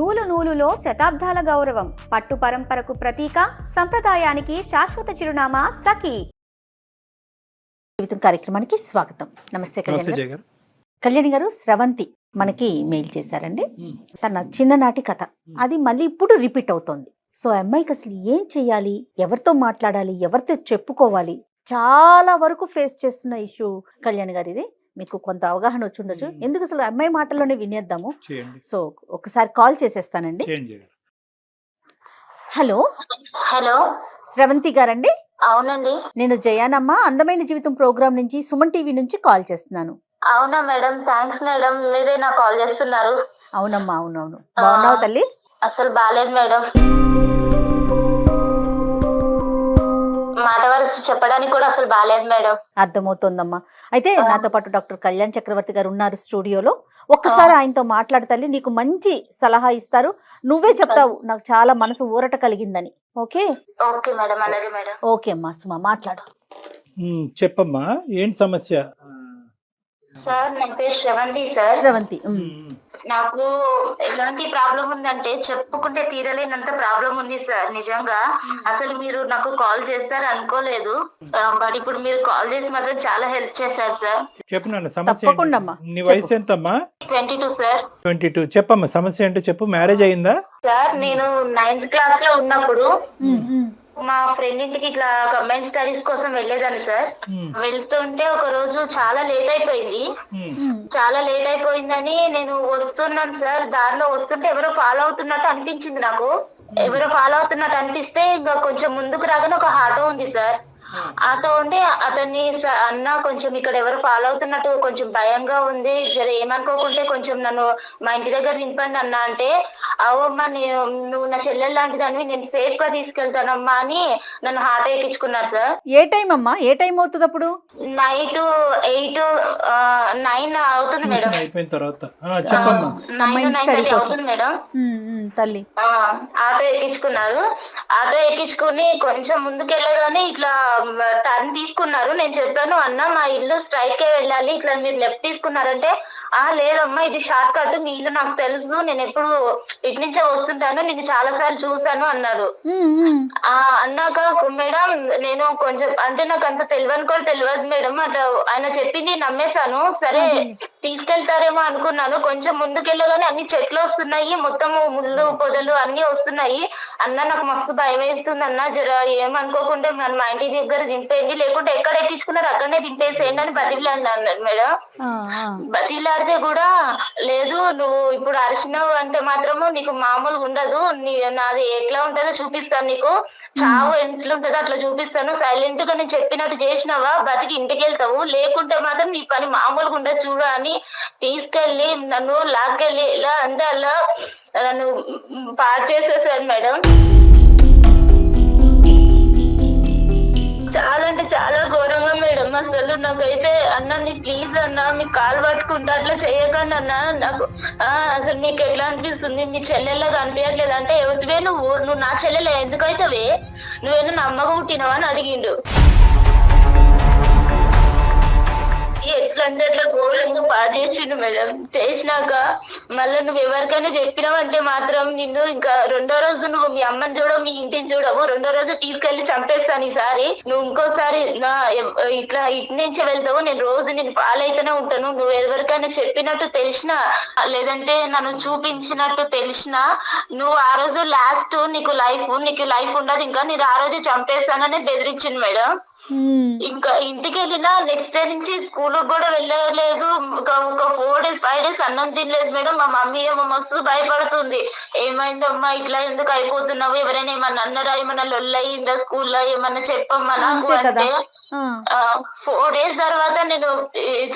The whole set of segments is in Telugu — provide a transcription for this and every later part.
నూలు నూలులో శతాబ్దాల గౌరవం, పట్టు పరంపరకు ప్రతీక, సంప్రదాయానికి శాశ్వత చిరునామా సఖీ. జీవితం కార్యక్రమానికి స్వాగతం. నమస్తే కళ్యాణి గారు. స్రవంతి మనకి మెయిల్ చేశారండి. తన చిన్ననాటి కథ అది మళ్ళీ ఇప్పుడు రిపీట్ అవుతోంది. సో అమ్మాయికి అసలు ఏం చెయ్యాలి, ఎవరితో మాట్లాడాలి, ఎవరితో చెప్పుకోవాలి, చాలా వరకు ఫేస్ చేస్తున్న ఇష్యూ కళ్యాణి గారు. ఇది మీకు కొంత అవగాహన వచ్చి ఉండొచ్చు. ఎందుకు అసలు అమ్మాయి మాటల్లోనే వినేద్దాము. సో ఒకసారి కాల్ చేసేస్తానండి. హలో హలో, స్రవంతి గారండి? అవునండి. నేను జయానమ్మ, అందమైన జీవితం ప్రోగ్రామ్ నుంచి, సుమన్ టీవీ నుంచి కాల్ చేస్తున్నాను. అవునా మేడం, థ్యాంక్స్ మేడం, మీరే నాకు కాల్ చేస్తున్నారు. అవునమ్మా, అవునవును. బాగున్నావు తల్లి? అసలు బాలేదు మేడం, మాట వరుస చెప్పడానికి కూడా అసలు బాలేదు మేడం. అర్థమవుతోందమ్మా. అయితే నాతో పాటు డాక్టర్ కళ్యాణ్ చక్రవర్తి గారు ఉన్నారు స్టూడియోలో. ఒక్కసారి ఆయనతో మాట్లాడతాలి, నీకు మంచి సలహా ఇస్తారు. నువ్వే చెప్తావు నాకు చాలా మనసు ఊరట కలిగిందని. ఓకే? ఓకే మేడం, అలాగే మేడం. ఓకే అమ్మా, సుమా మాట్లాడు. చెప్పమ్మా, ఏంటి సమస్య? సార్, నా పేరు శ్రవంతి సార్. శ్రవంతి, నాకు ఎలాంటి ప్రాబ్లం ఉందంటే చెప్పుకుంటే తీరలేనంత ప్రాబ్లం ఉంది సార్. నిజంగా అసలు మీరు నాకు కాల్ చేస్తారు అనుకోలేదు, బట్ ఇప్పుడు మీరు కాల్ చేసి మాత్రం చాలా హెల్ప్ చేశారు సార్. చెప్పు నాన్న, సమస్య తప్పకుండా అమ్మా. నీ వయసు ఎంతమ్మా? 22 సార్. 22. చెప్పమ్మా, సమస్య ఏంటో చెప్పు. మ్యారేజ్ అయిందా? సార్, నేను 9th క్లాస్ లో ఉన్నప్పుడు మా ఫ్రెండ్ ఇంటికి ఇట్లా కంబైన్ స్టడీస్ కోసం వెళ్ళేదాన్ని సార్. వెళ్తుంటే ఒక రోజు చాలా లేట్ అయిపోయింది. చాలా లేట్ అయిపోయిందని నేను వస్తున్నాను సార్. దారిలో వస్తుంటే ఎవరో ఫాలో అవుతున్నట్టు అనిపించింది నాకు. ఎవరో ఫాలో అవుతున్నట్టు అనిపిస్తే ఇంకా కొంచెం ముందుకు రాగానే ఒక ఆటో ఉంది సార్. ఆటో ఉండి అతన్ని అన్న కొంచెం ఇక్కడ ఎవరు ఫాలో అవుతున్నట్టు కొంచెం భయంగా ఉంది, జర ఏమనుకోకుంటే కొంచెం నన్ను మా ఇంటి దగ్గర దింపండి అన్న అంటే, అవమ్మా నువ్వు నా చెల్లెలు లాంటి దానివి, నేను సేఫ్ గా తీసుకెళ్తానమ్మా అని నన్ను ఆటో ఎక్కించుకున్నారు సార్. ఏ టైం అమ్మా? ఏ టైం అవుతుంది అప్పుడు? నైట్ 9 అవుతుంది మేడం. అయిపోయిన తర్వాత 9:30 అవుతుంది మేడం. తల్లి ఆటో ఎక్కించుకున్నారు. ఆటో ఎక్కించుకుని కొంచెం ముందుకు వెళ్ళగానే ఇట్లా టర్న్ తీసుకున్నారు. నేను చెప్పాను, అన్న మా ఇల్లు స్ట్రైట్ కే వెళ్ళాలి, ఇట్లా మీరు లెఫ్ట్ తీసుకున్నారంటే, లేదమ్మా ఇది షార్ట్ కట్, మీ ఇల్లు నాకు తెలుసు, నేను ఎప్పుడు ఇటు నుంచే వస్తుంటాను, నేను చాలా సార్లు చూసాను అన్నాడు. అన్నాక మేడం నేను కొంచెం అంటే నాకు అంత తెలియని కూడా తెలియదు మేడం, అట్లా ఆయన చెప్పింది నమ్మేశాను. సరే తీసుకెళ్తారేమో అనుకున్నాను. కొంచెం ముందుకెళ్ళగానే అన్ని చెట్లు వస్తున్నాయి, మొత్తము ముళ్ళు పొదలు అన్ని వస్తున్నాయి. అన్న నాకు మస్తు భయం వేస్తుంది అన్న, జర ఏమనుకోకుండా నన్ను మా ఇంటి దగ్గర దింపేయండి, లేకుంటే ఎక్కడ ఎక్కించుకున్నారు అక్కడనే దింపేసేయండి అని బతిలాడినా అన్నారు మేడం. బతిలాడితే కూడా లేదు, నువ్వు ఇప్పుడు అరిచినావు అంటే మాత్రము నీకు మామూలుగా ఉండదు, నాది ఎట్లా ఉంటుందో చూపిస్తాను, నీకు చావు ఎట్లుంటుందో అట్లా చూపిస్తాను, సైలెంట్ గా నేను చెప్పినట్టు చేసినావా బతికి ఇంటికి వెళ్తావు, లేకుంటే మాత్రం నీ పని మామూలుగా ఉండదు చూడు అని తీసుకెళ్లి నన్ను లాక్కెళ్ళి ఇలా అంటే అలా నన్ను పాడు చేసేసారు మేడం. చాలా అంటే చాలా ఘోరంగా మేడం. అసలు నాకైతే అన్న నీ ప్లీజ్ అన్న మీకు కాలు పట్టుకుంటా అట్లా చేయకండి అన్న, నాకు అసలు నీకు ఎట్లా అనిపిస్తుంది, నీ చెల్లెల్లాగా అనిపించట్లేదు అంటే, ఎవరివే నువ్వు నా చెల్లెలే ఎందుకైతవే, నువ్వేనా నా అమ్మగా పుట్టినవా అని అడిగిండు. ఎట్లంటే అట్లా ఘోరంగా పాడు చేసిండు మేడం. చేసినాక మళ్ళీ నువ్వు ఎవరికైనా చెప్పినావంటే మాత్రం నిన్ను ఇంకా రెండో రోజు నువ్వు మీ అమ్మని చూడవు, మీ ఇంటిని చూడవు, రెండో రోజు తీసుకెళ్లి చంపేస్తాను. ఈసారి నువ్వు ఇంకోసారి ఇట్లా ఇటు నుంచి వెళ్తావు, నేను రోజు నేను పాలైతేనే ఉంటాను. నువ్వు ఎవరికైనా చెప్పినట్టు తెలిసినా లేదంటే నన్ను చూపించినట్టు తెలిసినా నువ్వు ఆ రోజు లాస్ట్ నీకు లైఫ్ ఉండదు, ఇంకా నేను ఆ రోజు చంపేస్తానని బెదిరించింది మేడం. ఇంకా ఇంటికి వెళ్ళినా నెక్స్ట్ డే నుంచి స్కూల్ కూడా వెళ్ళలేదు. ఒక 4 days 5 days అన్నం తినలేదు మేడం. మా మమ్మీ ఏమో మస్తు భయపడుతుంది, ఏమైందమ్మా ఇట్లా ఎందుకు అయిపోతున్నావు, ఎవరైనా ఏమన్నా అన్నారా, ఏమన్నా లొల్లయిందా స్కూల్లో, ఏమన్నా చెప్పమ్మా నాకు అంటే 4 days తర్వాత నేను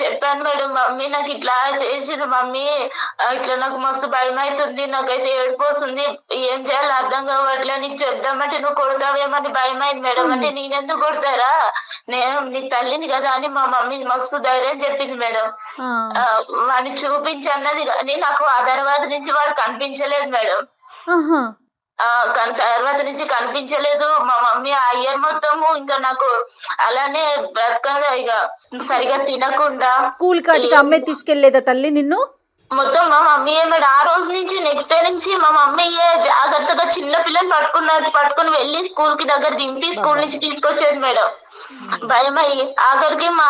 చెప్పాను మేడం, మమ్మీ నాకు ఇట్లా చేసిన మమ్మీ, ఇట్లా నాకు మస్తు భయం అవుతుంది, నాకైతే ఏడిపోతుంది, ఏం చేయాలో అర్థం కావట్లే, నీకు చెప్దామంటే నువ్వు కొడతావేమని భయం అయింది మేడం. అంటే నేనెందుకు కొడతారా, నేను నీ తల్లిని కదా అని మా మమ్మీ మస్తు ధైర్యం చెప్పింది మేడం. వాడిని చూపించి అన్నది కానీ నాకు ఆ తర్వాత నుంచి వాడు కనిపించలేదు మేడం. తర్వాత నుంచి కనిపించలేదు. మా మమ్మీ ఆ ఇయర్ మొత్తము ఇంకా నాకు అలానే బ్రతకాలి, ఇక సరిగా తినకుండా. స్కూల్ కి అమ్మే తీసుకెళ్లేదా తల్లి నిన్ను? మొత్తం మా మమ్మీ మేడం ఆ రోజు నుంచి నెక్స్ట్ డే నుంచి మా మమ్మీ జాగ్రత్తగా చిన్న పిల్లలు పట్టుకుని వెళ్ళి స్కూల్ కి దగ్గర దింపి స్కూల్ నుంచి తీసుకొచ్చేది మేడం. భయం అయ్యి ఆఖరికి మా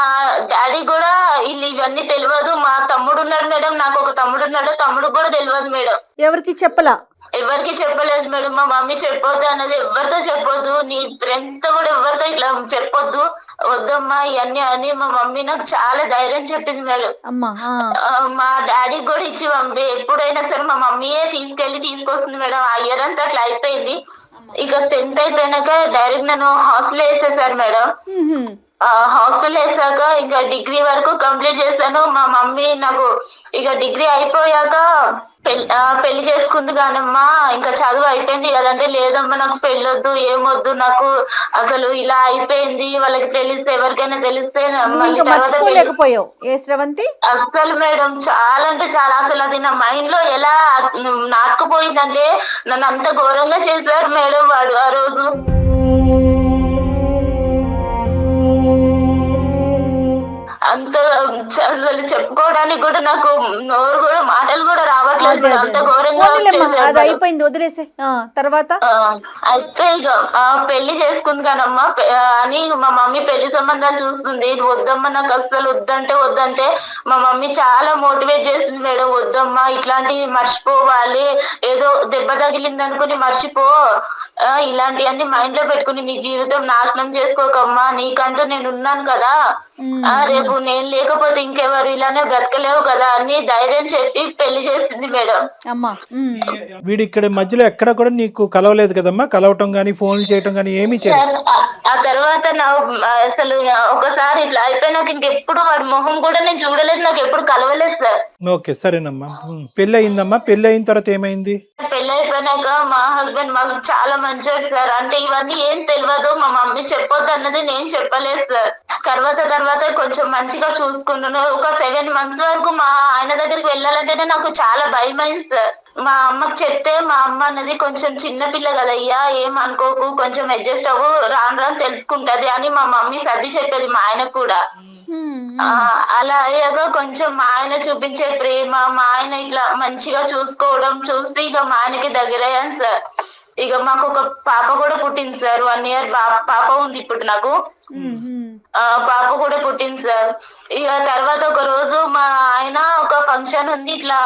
డాడీ కూడా ఇవన్నీ తెలియదు. మా తమ్ముడు ఉన్నాడు మేడం, నాకు ఒక తమ్ముడు ఉన్నాడు, తమ్ముడు కూడా తెలియదు మేడం. ఎవరికి చెప్పలా? ఎవరికి చెప్పలేదు మేడం. మా మమ్మీ చెప్పొద్దు అన్నది, ఎవరితో చెప్పొద్దు, నీ ఫ్రెండ్స్ తో కూడా ఎవరితో ఇట్లా చెప్పొద్దు, వద్దమ్మా ఇవన్నీ అని మా మమ్మీ నాకు చాలా ధైర్యం చెప్పింది మేడం. మా డాడీ కూడా ఇచ్చి పంపి ఎప్పుడైనా సరే మా మమ్మీయే తీసుకొస్తుంది మేడం. ఆ ఇయర్ అంతా అట్లా అయిపోయింది. ఇక 10th అయిపోయినాక డైరెక్ట్ నన్ను హాస్టల్ వేసేసారు మేడం. హాస్టల్ వేసాక ఇంకా డిగ్రీ వరకు కంప్లీట్ చేశాను. మా మమ్మీ నాకు ఇక డిగ్రీ అయిపోయాక పెళ్లి చేసుకుంది కానమ్మా, ఇంకా చదువు అయిపోయింది కదంటే, లేదమ్మా నాకు పెళ్ళొద్దు, ఏమొద్దు, నాకు అసలు ఇలా అయిపోయింది, వాళ్ళకి తెలిస్తే ఎవరికైనా తెలిస్తే మళ్ళీ తర్వాత అసలు మేడం చాలా అంటే చాలా అసలు అది నా మైండ్ లో ఎలా నాటుకుపోయిందంటే నన్ను అంత ఘోరంగా చేశారు మేడం వాడు ఆ రోజు. అంత అసలు చెప్పుకోవడానికి కూడా నాకు నోరు కూడా మాటలు కూడా రావట్లేదు. అంత ఘోరంగా తర్వాత అయితే ఇక పెళ్లి చేసుకుంది కానమ్మా అని మా మమ్మీ పెళ్లి సంబంధాలు చూస్తుంది. వద్దమ్మా నాకు అసలు వద్దంటే మా మమ్మీ చాలా మోటివేట్ చేసింది మేడం. వద్దమ్మా ఇట్లాంటివి మర్చిపోవాలి, ఏదో దెబ్బ తగిలింది అనుకుని మర్చిపో, ఇలాంటివన్నీ మైండ్ లో పెట్టుకుని నీ జీవితం నాశనం చేసుకోకమ్మా, నీకంటూ నేను ఉన్నాను కదా, రేపు నేను లేకపోతే ఇంకెవరు ఇలానే బ్రతకలేవు కదా అని ధైర్యం చెప్పి పెళ్లి చేసింది మేడం. వీడి ఇక్కడ మధ్యలో ఎక్కడ కూడా నీకు కలవలేదు కదమ్మా? కలవటం గానీ ఫోన్లు చేయటం గానీ ఏమీ చేయలేదు? ఆ తర్వాత అసలు ఒకసారి ఇట్లా అయిపోయినాక ఇంకెప్పుడు వాడి మొహం కూడా నేను చూడలేదు, నాకు ఎప్పుడు కలవలేదు సార్. ఓకే సరేనమ్మా. పెళ్లి అయిందమ్మా. పెళ్లి అయిన తర్వాత ఏమైంది? పెళ్లి అయిపోయినాక మా హస్బెండ్ మాకు చాలా మంచివాడు సార్. అంటే ఇవన్నీ ఏం తెలియదు, మా మమ్మీ చెప్పొద్దు అన్నది నేను చెప్పలేదు సార్. తర్వాత కొంచెం మంచిగా చూసుకున్నాను. ఒక 7 months వరకు మా ఆయన దగ్గరికి వెళ్ళాలంటేనే నాకు చాలా భయం అయింది సార్. మా అమ్మకి చెప్తే మా అమ్మ అన్నది కొంచెం చిన్న పిల్ల కదయ్యా, ఏం అనుకోకు, కొంచెం అడ్జస్ట్ అవ్వు, రాను తెలుసుకుంటది అని మా మమ్మీ సర్ది చెప్పేది మా ఆయనకు కూడా. అలా అయ్యాక కొంచెం మా ఆయన చూపించే ప్రేమ, మా ఆయన ఇట్లా మంచిగా చూసుకోవడం చూసి ఇక మా ఆయనకి దగ్గరయ్యాను సార్. ఇక మాకు ఒక పాప కూడా పుట్టింది సార్. 1 year పాప ఉంది ఇప్పుడు నాకు. పాప కూడా పుట్టింది సార్. ఇక తర్వాత ఒక రోజు మా ఆయన ఒక ఫంక్షన్ ఉంది, ఇట్లా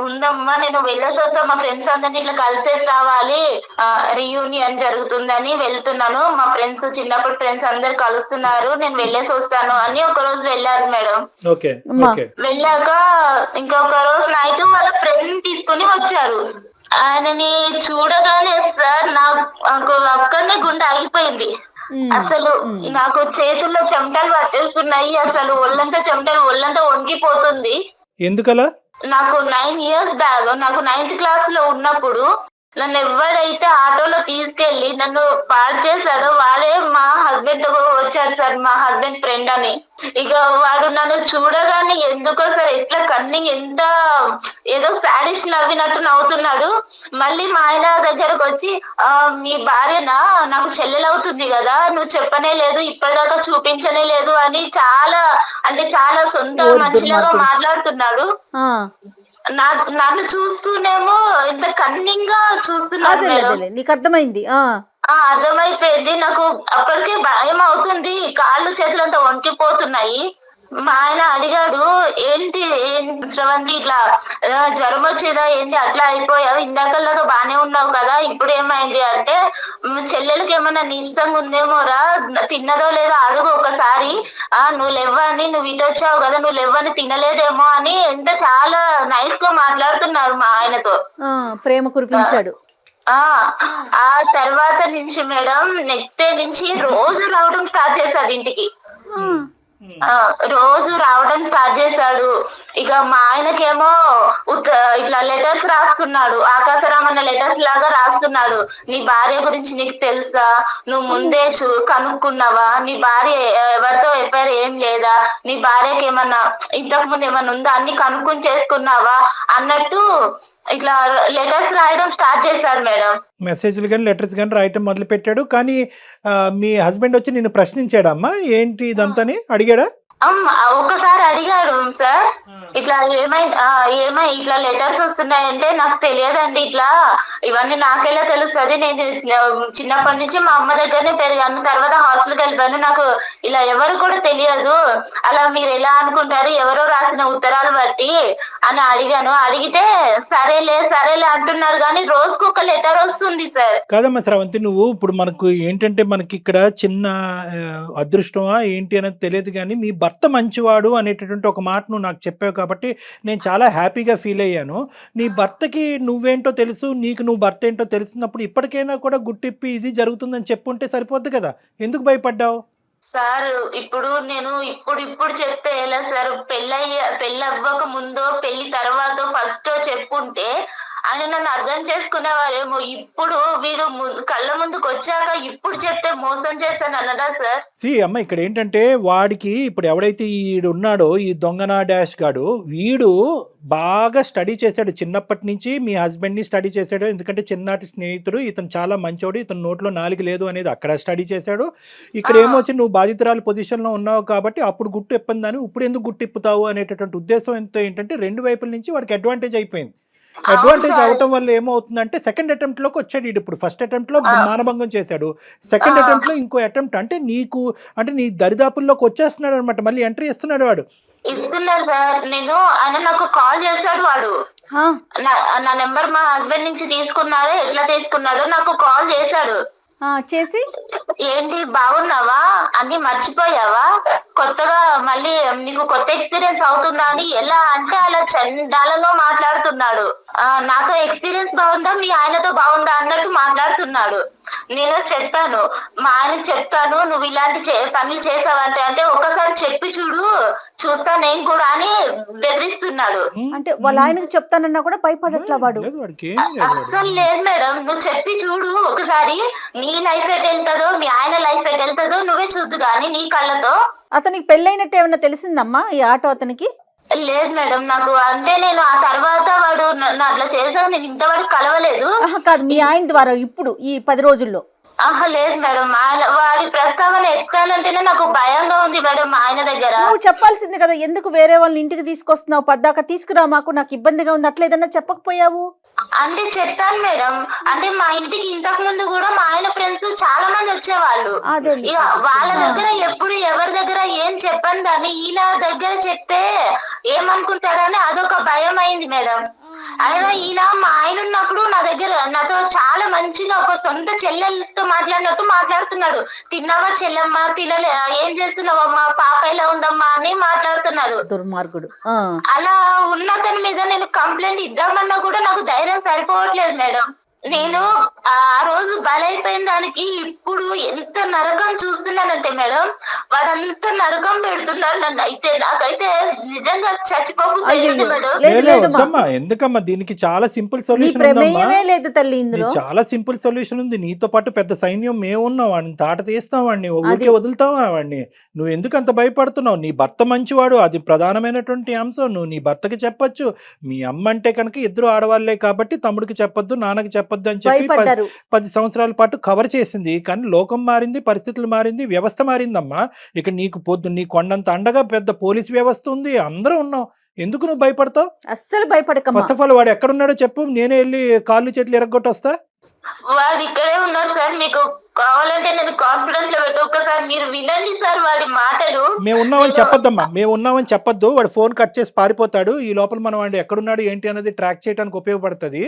ఉందమ్మా నేను వెళ్ళేసి వస్తా, మా ఫ్రెండ్స్ అందరినీ ఇట్లా కలిసేసి రావాలి, రియూనియన్ జరుగుతుందని వెళ్తున్నాను, మా ఫ్రెండ్స్ చిన్నప్పుడు ఫ్రెండ్స్ అందరు కలుస్తున్నారు, నేను వెళ్ళేసి వస్తాను అని ఒక రోజు వెళ్ళారు మేడం. వెళ్ళాక ఇంకొక రోజు నైట్ వాళ్ళ ఫ్రెండ్ తీసుకుని వచ్చారు. ఆయనని చూడగానే సార్ నాకు అక్కడనే గుండె ఆగిపోయింది. అసలు నాకు చేతుల్లో చెమటలు పట్టేస్తున్నాయి, అసలు ఒళ్ళంతా వణికిపోతుంది. ఎందుకలా? నాకు 9 years బ్యాక్, నాకు 9th class లో ఉన్నప్పుడు నన్ను ఎవరైతే ఆటోలో తీసుకెళ్లి నన్ను పాడు చేశాడో వాడే మా హస్బెండ్ తో వచ్చాడు సార్, మా హస్బెండ్ ఫ్రెండ్ అని. ఇక వాడు నన్ను చూడగానే ఎందుకో సార్ ఎట్లా కన్నింగ్, ఎంత ఏదో సాడిష్ నవ్వినట్టు నవ్వుతున్నాడు. మళ్ళీ మా ఆయన దగ్గరకు వచ్చి మీ భార్యనా, నాకు చెల్లెలవుతుంది కదా, నువ్వు చెప్పనే లేదు, ఇప్పటిదాకా చూపించనే లేదు అని చాలా అంటే చాలా సొంత మనిషిలాగా మాట్లాడుతున్నాడు. నన్ను చూస్తూనేమో ఇంత కన్నింగ్ గా చూస్తున్నాడు. నీకు అర్థమైంది? అర్థమైపోయింది. నాకు అప్పటికే భయం అవుతుంది, కాళ్ళు చేతులు అంతా వణికిపోతున్నాయి. మా ఆయన అడిగాడు, ఏంటి శ్రవంతి ఇట్లా జ్వరం వచ్చిందా ఏంటి, అట్లా అయిపోయావు, ఇందాకలాగా బానే ఉన్నావు కదా, ఇప్పుడు ఏమైంది అంటే, చెల్లెలకి ఏమన్నా నీరసంగా ఉందేమోరా, తిన్నదో లేదో అడుగు ఒకసారి, నువ్వు లేవని, నువ్వు ఇటు వచ్చావు కదా, నువ్వు లేవని తినలేదేమో అని ఎంత చాలా నైస్ గా మాట్లాడుతున్నారు మా ఆయనతో. ప్రేమ కురిపించాడు. ఆ తర్వాత నుంచి మేడం నెక్స్ట్ డే నుంచి రోజు రావడం స్టార్ట్ చేశాడు ఇంటికి. రోజు రావడం స్టార్ట్ చేశాడు. ఇక మా ఆయనకేమో ఇట్లా లెటర్స్ రాస్తున్నాడు, ఆకాశరామన్న లెటర్స్ లాగా రాస్తున్నాడు. నీ భార్య గురించి నీకు తెలుసా, నువ్వు ముందే కనుక్కున్నావా, నీ భార్య ఎవరితో ఎఫ్ఐఆర్ ఏం లేదా, నీ భార్యకి ఏమన్నా ఇంతకు ముందు ఏమన్నా ఉందా, అన్ని కనుక్కుని చేసుకున్నావా అన్నట్టు ఇట్లా లెటర్స్ రాయడం స్టార్ట్ చేశాడు మేడం. మెసేజ్లు కానీ లెటర్స్ కానీ రాయటం మొదలు పెట్టాడు. కానీ మీ హస్బెండ్ వచ్చి నిన్ను ప్రశ్నించాడమ్మా, ఏంటి ఇదంతా అడిగాడా? ఒకసారి అడిగాడు సార్, ఇట్లా ఇట్లా లెటర్స్ వస్తున్నాయంటే నాకు తెలియదండి, ఇట్లా ఇవన్నీ నాకెలా తెలుస్తుంది, నేను చిన్నప్పటి నుంచి మా అమ్మ దగ్గరనే పెరిగాను, తర్వాత హాస్టల్కి వెళ్ళిపోయాను, నాకు ఇలా ఎవరు కూడా తెలియదు, అలా మీరు ఎలా అనుకుంటారు ఎవరో రాసిన ఉత్తరాలు బట్టి అని అడిగాను. అడిగితే సరేలే అంటున్నారు, కానీ రోజుకు ఒక లెటర్ వస్తుంది సార్. కాదమ్మా శ్రవంతి, నువ్వు ఇప్పుడు మనకు ఏంటంటే మనకి ఇక్కడ చిన్న అదృష్టమా ఏంటి అనేది తెలియదు, కానీ మీ భర్త మంచివాడు అనేటటువంటి ఒక మాట నువ్వు నాకు చెప్పావు కాబట్టి నేను చాలా హ్యాపీగా ఫీల్ అయ్యాను. నీ భర్తకి నువ్వేంటో తెలుసు, నీకు నువ్వు భర్త ఏంటో తెలిసినప్పుడు ఇప్పటికైనా కూడా గుట్టిప్పి ఇది జరుగుతుందని చెప్పుంటే సరిపోద్ది కదా, ఎందుకు భయపడ్డావు? సార్ ఇప్పుడు నేను ఇప్పుడు చెప్తే ఎలా సార్, పెళ్ళి అవ్వక ముందో పెళ్లి తర్వాత ఫస్ట్ చెప్పుంటే ఆయన నన్ను అర్థం చేసుకునేవారేమో. ఇప్పుడు వీడు కళ్ళ ముందుకు వచ్చాక ఇప్పుడు చెప్తే మోసం చేస్తాను అన్నదా సార్? అమ్మ ఇక్కడ ఏంటంటే వాడికి ఇప్పుడు ఎవడైతే ఈడు ఉన్నాడో ఈ దొంగనా డాష్ గాడు, వీడు బాగా స్టడీ చేశాడు చిన్నప్పటి నుంచి, మీ హస్బెండ్ని స్టడీ చేశాడు, ఎందుకంటే చిన్ననాటి స్నేహితుడు, ఇతను చాలా మంచోడు, ఇతను నోట్లో నాలుగు లేదు అనేది అక్కడ స్టడీ చేశాడు. ఇక్కడ ఏమొచ్చి నువ్వు బాధితురాలు పొజిషన్లో ఉన్నావు కాబట్టి అప్పుడు గుట్టు ఇప్పందని ఇప్పుడు ఎందుకు గుట్టు ఇప్పుతావు అనేటటువంటి ఉద్దేశం ఏంటంటే రెండు వైపుల నుంచి వాడికి అడ్వాంటేజ్ అయిపోయింది. అడ్వాంటేజ్ అవటం వల్ల ఏమవుతుందంటే సెకండ్ అటెంప్ట్ లోకి వచ్చాడు. ఇప్పుడు ఫస్ట్ అటెంప్ట్ లో మానభంగం చేశాడు, సెకండ్ అటెంప్ట్ లో ఇంకో అటెంప్ట్ అంటే నీ దరిదాపుల్లోకి వచ్చేస్తున్నాడు అనమాట, మళ్ళీ ఎంట్రీ ఇస్తున్నాడు వాడు. ఇస్తున్నారు సార్, ఆయన నాకు కాల్ చేశాడు, వాడు నా నెంబర్ మా హస్బెండ్ నుంచి తీసుకున్నారో ఎట్లా తీసుకున్నాడో నాకు కాల్ చేశాడు. చేసి ఏంటి బాగున్నావా, అన్ని మర్చిపోయావా, కొత్తగా మళ్ళీ నీకు కొత్త ఎక్స్పీరియన్స్ అవుతుందా అని ఎలా అంటే అలా చండాలంగా మాట్లాడుతున్నాడు. నాతో ఎక్స్పీరియన్స్ బాగుందా, మీ ఆయనతో బాగుందా అన్నట్టు మాట్లాడుతున్నాడు. నేను చెప్పాను, మా ఆయనకు చెప్తాను నువ్వు ఇలాంటి పనులు చేసావంటే, అంటే ఒకసారి చెప్పి చూస్తా నేను కూడా అని బెదిరిస్తున్నాడు. అంటే వాళ్ళ ఆయనకు చెప్తానన్నా కూడా భయపడట్లా వాడు? అస్సలు లేదు మేడం, నువ్వు చెప్పి చూడు ఒకసారి, నీ లైఫ్ ఎట్ వెళ్తుందో మీ ఆయన లైఫ్ ఎట్ వెళ్తుందో నువ్వే చూద్దు గాని నీ కళ్ళతో. అతనికి పెళ్ళైనట్టు ఏమన్నా తెలిసిందమ్మా ఈ ఆటో అతనికి? లేదు మేడం, నాకు అంటే నేను ఆ తర్వాత వాడు అట్లా చేసాను, నేను ఇంతవరకు కలవలేదు. కాదు, మీ ఆయన ద్వారా ఇప్పుడు ఈ 10 రోజుల్లో? లేదు మేడం, వాడి ప్రస్తావన ఎత్తాలంటేనే నాకు భయంగా ఉంది మేడం. మా ఆయన దగ్గర నువ్వు చెప్పాల్సింది కదా, ఎందుకు వేరే వాళ్ళని ఇంటికి తీసుకొస్తున్నావు, పద్దాక తీసుకురా, మాకు నాకు ఇబ్బందిగా ఉంది అట్లా ఏదన్నా చెప్పకపోయావు? అంటే చెప్పాను మేడం, అంటే మా ఇంటికి ఇంతకు ముందు కూడా మా ఆయన ఫ్రెండ్స్ చాలా మంది వచ్చేవాళ్ళు, వాళ్ళ దగ్గర ఎప్పుడు ఎవరి దగ్గర ఏం చెప్పండి దాన్ని ఈయన దగ్గర చెప్తే ఏమనుకుంటాడని అదొక భయం అయింది మేడం. అయినా ఈయన మా ఆయన ఉన్నప్పుడు నా దగ్గర నాతో చాలా మంచిగా ఒక సొంత చెల్లెలతో మాట్లాడినట్టు మాట్లాడుతున్నాడు. తిన్నావా చెల్లెమ్మ, తినలే, ఏం చేస్తున్నావమ్మా, పాప ఎలా ఉందమ్మా అని మాట్లాడుతున్నాడు. దుర్మార్గుడు. అలా ఉన్న అతని మీద నేను కంప్లైంట్ ఇద్దామన్నా కూడా నాకు ధైర్యం సరిపోవట్లేదు మేడం. నేను ఆ రోజు బలైపోయిన దానికి ఇప్పుడు ఎంత నరకం చూస్తున్నానంటే మేడం, వాడంత నరకం పెడుతున్నాడు నన్ను. అయితే నాకైతే నిజంగా చచ్చిపోతుంది మేడం. ఎందుకమ్మా, దీనికి చాలా సింపుల్ సొల్యూషన్, లేదు తల్లి, ఇందులో చాలా సింపుల్ సొల్యూషన్ ఉంది. నీతో పాటు పెద్ద సైన్యం మేము ఉన్నాం, వాడిని తాట తీస్తాం, వాడిని ఊరికే వదులుతావా వాడిని? నువ్వు ఎందుకు అంత భయపడుతున్నావు? నీ భర్త మంచివాడు, అది ప్రధానమైనటువంటి అంశం. నువ్వు నీ భర్తకి చెప్పొచ్చు. మీ అమ్మ అంటే కనుక ఇద్దరు ఆడవాళ్లే కాబట్టి తమ్ముడికి చెప్పొద్దు, నాన్నకి చెప్పొద్దు అని చెప్పి 10 సంవత్సరాల పాటు కవర్ చేసింది. కానీ లోకం మారింది, పరిస్థితులు మారింది, వ్యవస్థ మారిందమ్మా. ఇక నీ కొండంత అండగా పెద్ద పోలీస్ వ్యవస్థ ఉంది, అందరూ ఉన్నాం. ఎందుకు నువ్వు భయపడతావు? అస్సలు భయపడక. ఫస్ట్ ఆఫ్ ఆల్ వాడు ఎక్కడున్నాడో చెప్పు, నేనే వెళ్ళి కాళ్ళు చేతులు ఎరగొట్టి వస్తా. వాడు ఇక్కడే ఉన్నాడు సార్, మీకు కావాలంటే నేను కాన్ఫిడెన్స్ లో పెడతా, ఒక్కసారి మీరు వినండి సార్ వాడి మాటలు. మేము ఉన్నామని చెప్పొద్దమ్మా, మేము ఉన్నామని చెప్పొద్దు. వాడు ఫోన్ కట్ చేసి పారిపోతాడు. ఈ లోపల మనం వాడు ఎక్కడున్నాడు ఏంటి అనేది ట్రాక్ చేయడానికి ఉపయోగపడుతుంది.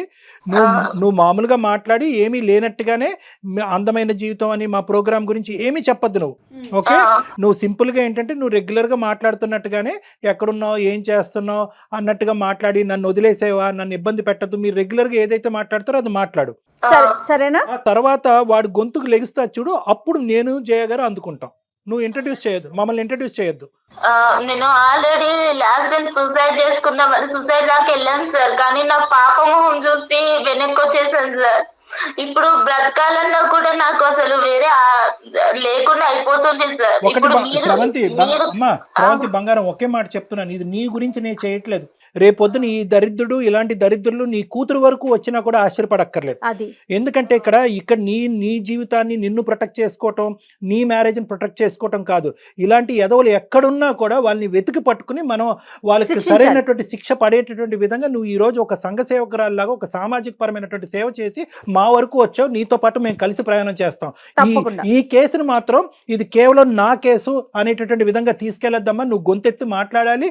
నువ్వు మామూలుగా మాట్లాడి ఏమీ లేనట్టుగానే అందమైన జీవితం అని మా ప్రోగ్రామ్ గురించి ఏమీ చెప్పొద్దు నువ్వు. ఓకే, నువ్వు సింపుల్ గా ఏంటంటే నువ్వు రెగ్యులర్ గా మాట్లాడుతున్నట్టుగానే ఎక్కడున్నావు, ఏం చేస్తున్నావు అన్నట్టుగా మాట్లాడి నన్ను వదిలేసేవా, నన్ను ఇబ్బంది పెట్టద్దు, మీరు రెగ్యులర్ గా ఏదైతే మాట్లాడతారో అది మాట్లాడు. సరేనా? తర్వాత వాడు గొంతుకు లెగుస్తా చూడు, అప్పుడు నేను జయ గారు అందుకుంటాం. నువ్వు ఇంట్రడ్యూస్ చేయొద్దు, మమ్మల్ని ఇంట్రడ్యూస్ చేయొద్దు. నేను ఆల్రెడీ లాస్ట్ టైం సూసైడ్ చేసుకుందామని సూసైడ్ దాకా వెళ్ళాను సార్, కానీ నా పాపం చూసి వెనక్కి వచ్చేసాను సార్. ఇప్పుడు బ్రతకాలన్నా కూడా నాకు అసలు వేరే లేకుండా అయిపోతుంది సార్. శ్రవంతి బంగారం, ఒకే మాట చెప్తున్నాను, ఇది నీ గురించి నేను చేయట్లేదు. రేపొద్దున ఈ దరిద్రుడు ఇలాంటి దరిద్రులు నీ కూతురు వరకు వచ్చినా కూడా ఆశ్చర్యపడక్కర్లేదు. అది ఎందుకంటే ఇక్కడ నీ జీవితాన్ని నిన్ను ప్రొటెక్ట్ చేసుకోవటం, నీ మ్యారేజ్ని ప్రొటెక్ట్ చేసుకోవటం కాదు. ఇలాంటి ఎదవలు ఎక్కడున్నా కూడా వాళ్ళని వెతికి పట్టుకుని మనం వాళ్ళకి శిక్షించాలి. సరైనటువంటి శిక్ష పడేటటువంటి విధంగా నువ్వు ఈ రోజు ఒక సంఘ సేవకురాల్లాగా ఒక సామాజిక పరమైనటువంటి సేవ చేసి మా వరకు వచ్చావు, నీతో పాటు మేము కలిసి ప్రయాణం చేస్తాం. తప్పకుండా. ఈ కేసును మాత్రం ఇది కేవలం నా కేసు అనేటటువంటి విధంగా తీసుకెళ్లొద్దమ్మా. నువ్వు గొంతెత్తి మాట్లాడాలి.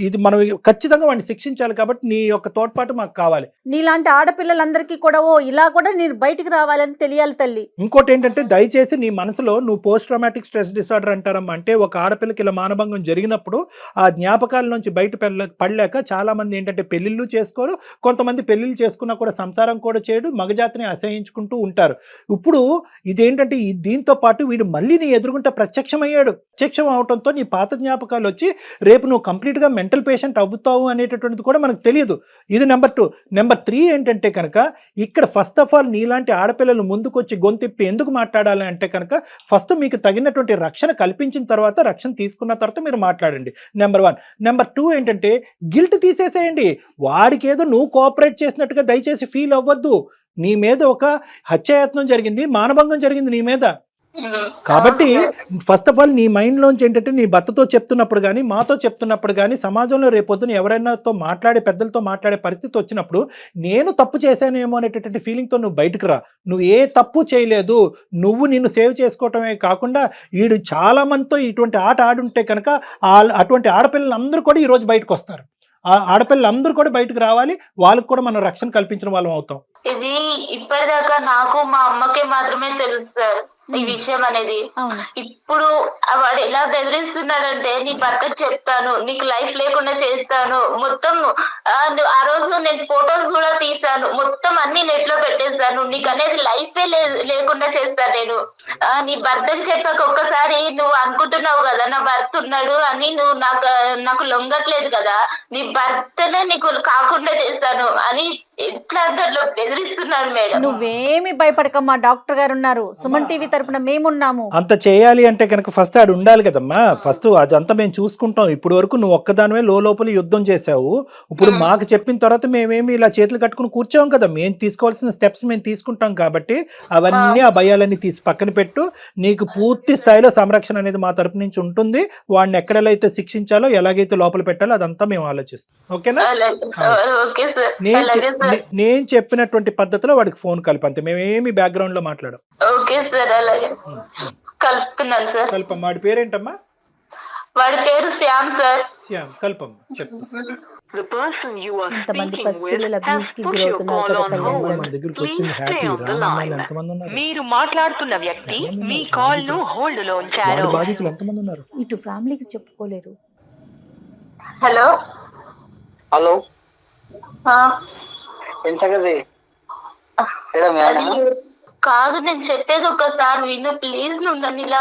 ఇది మనం ఖచ్చితంగా వాడిని శిక్షించాలి. కాబట్టి నీ యొక్క తోడ్పాటు మాకు కావాలి. నీలాంటి ఆడపిల్లలందరికీ కూడా ఇలా కూడా నేను బయటికి రావాలని తెలియాలి తల్లి. ఇంకోటి ఏంటంటే దయచేసి నీ మనసులో నువ్వు పోస్ట్ ట్రామాటిక్ స్ట్రెస్ డిసార్డర్ అంటారమ్మా. అంటే ఒక ఆడపిల్లకి ఇలా మానభంగం జరిగినప్పుడు ఆ జ్ఞాపకాల నుంచి బయట పడలేక చాలా మంది ఏంటంటే పెళ్లిళ్ళు చేసుకోరు, కొంతమంది పెళ్లిళ్ళు చేసుకున్నా కూడా సంసారం కూడా చేయడు, మగజాతిని అసహించుకుంటూ ఉంటారు. ఇప్పుడు ఇదేంటంటే దీంతో పాటు వీడు మళ్ళీ నీ ఎదురుగుంటే ప్రత్యక్షమయ్యాడు. ప్రత్యక్షం అవడంతో నీ పాత జ్ఞాపకాలు వచ్చి రేపు నువ్వు కంప్లీట్గా మెంటల్ పేషెంట్ అవుతావు అనేటటువంటిది కూడా మనకు తెలియదు. ఇది నెంబర్ 2. నెంబర్ 3 ఏంటంటే కనుక ఇక్కడ ఫస్ట్ ఆఫ్ ఆల్ నీలాంటి ఆడపిల్లలు ముందుకొచ్చి గొంతిప్పి ఎందుకు మాట్లాడాలి అంటే కనుక ఫస్ట్ మీకు తగినటువంటి రక్షణ కల్పించిన తర్వాత, రక్షణ తీసుకున్న తర్వాత మీరు మాట్లాడండి. నెంబర్ 1. నెంబర్ 2 ఏంటంటే గిల్ట్ తీసేసేయండి. వాడికి ఏదో నువ్వు కోఆపరేట్ చేసినట్టుగా దయచేసి ఫీల్ అవ్వద్దు. నీ మీద ఒక హత్యాయత్నం జరిగింది, మానభంగం జరిగింది నీ మీద. కాబట్టి ఫస్ట్ ఆఫ్ ఆల్ నీ మైండ్లోంచి ఏంటంటే నీ భర్తతో చెప్తున్నప్పుడు కానీ మాతో చెప్తున్నప్పుడు కానీ సమాజంలో రేపొద్దున ఎవరైనాతో మాట్లాడే పెద్దలతో మాట్లాడే పరిస్థితి వచ్చినప్పుడు నేను తప్పు చేశానేమో అనేటటువంటి ఫీలింగ్తో నువ్వు బయటకు రా. నువ్వు ఏ తప్పు చేయలేదు, నువ్వు నిన్ను సేవ్ చేసుకోవటమే కాకుండా వీడు చాలా మందితో ఇటువంటి ఆట ఆడుంటే కనుక అటువంటి ఆడపిల్లలందరూ కూడా ఈరోజు బయటకు వస్తారు. ఆ ఆడపిల్లలందరూ కూడా బయటకు రావాలి. వాళ్ళకు కూడా మనం రక్షణ కల్పించిన వాళ్ళం అవుతాం. ఇది ఇప్పటిదాకా నాకు మా అమ్మకే మాత్రమే తెలుసు సార్ ఈ విషయం అనేది. ఇప్పుడు వాడు ఎలా బెదిరిస్తున్నాడంటే నీ భర్తకు చెప్తాను, నీకు లైఫ్ లేకుండా చేస్తాను, మొత్తం ఆ రోజు నేను ఫొటోస్ కూడా తీసాను, మొత్తం అన్ని నెట్ లో పెట్టేస్తాను, నీకు అనేది లైఫే లేకుండా చేస్తాను నేను. నీ భర్తకు చెప్పాక ఒక్కసారి నువ్వు అనుకుంటున్నావు కదా నా భర్త ఉన్నాడు అని, నువ్వు నాకు లొంగట్లేదు కదా, నీ భర్తనే నీకు కాకుండా చేస్తాను అని ఎట్లా బెదిరిస్తున్నాడు మేడం. నువ్వేమి భయపడకమ్మా, డాక్టర్ గారు ఉన్నారు, సుమన్ టీవీ తరపున మేమున్నాము. అంత చేయాలి అంటే కనుక ఫస్ట్ ఆడు ఉండాలి కదమ్మా. ఫస్ట్ అదంతా మేము చూసుకుంటాం. ఇప్పుడు వరకు నువ్వు ఒక్కదానివే లోపల యుద్ధం చేసావు. ఇప్పుడు మాకు చెప్పిన తర్వాత మేమేమి ఇలా చేతులు కట్టుకుని కూర్చోం కదా. మేము తీసుకోవాల్సిన స్టెప్స్ మేము తీసుకుంటాం. కాబట్టి అవన్నీ ఆ భయాలన్నీ తీసి పక్కన పెట్టు. నీకు పూర్తి స్థాయిలో సంరక్షణ అనేది మా తరపు నుంచి ఉంటుంది. వాడిని ఎక్కడైతే శిక్షించాలో ఎలాగైతే లోపల పెట్టాలో అదంతా మేము ఆలోచిస్తాం. ఓకేనా? నేను చెప్పినటువంటి పద్ధతిలో వాడికి ఫోన్ కలిపంతే. మేమేమి బ్యాక్గ్రౌండ్ లో మాట్లాడాం. ఓకే సార్, అలాగే కలుపుతున్నాను సార్. కల్పమ్మ. వాడి పేరేంటమ్మా? వాడి పేరు శ్యామ్ సార్. శ్యామ్. కల్పమ్మ చెప్పు. ఇంతమంది పసిపిల్లల అబ్యూస్ కి గురవుతున్నారు కదా కళ్యాణ్ గారు. మన దగ్గరికి వచ్చింది హ్యాపీ రామమ్మాయిలు ఎంతమంది ఉన్నారు? మీరు మాట్లాడుతున్న వ్యక్తి మీ కాల్ ను హోల్డ్ లో ఉంచారు. వాడి బాధితులు ఎంతమంది ఉన్నారు? ఇటు ఫ్యామిలీకి చెప్పుకోలేరు. హలో హలో కాదు, నేను చెప్పేది ఒకసారి విను ప్లీజ్. నువ్వు నన్ను ఇలా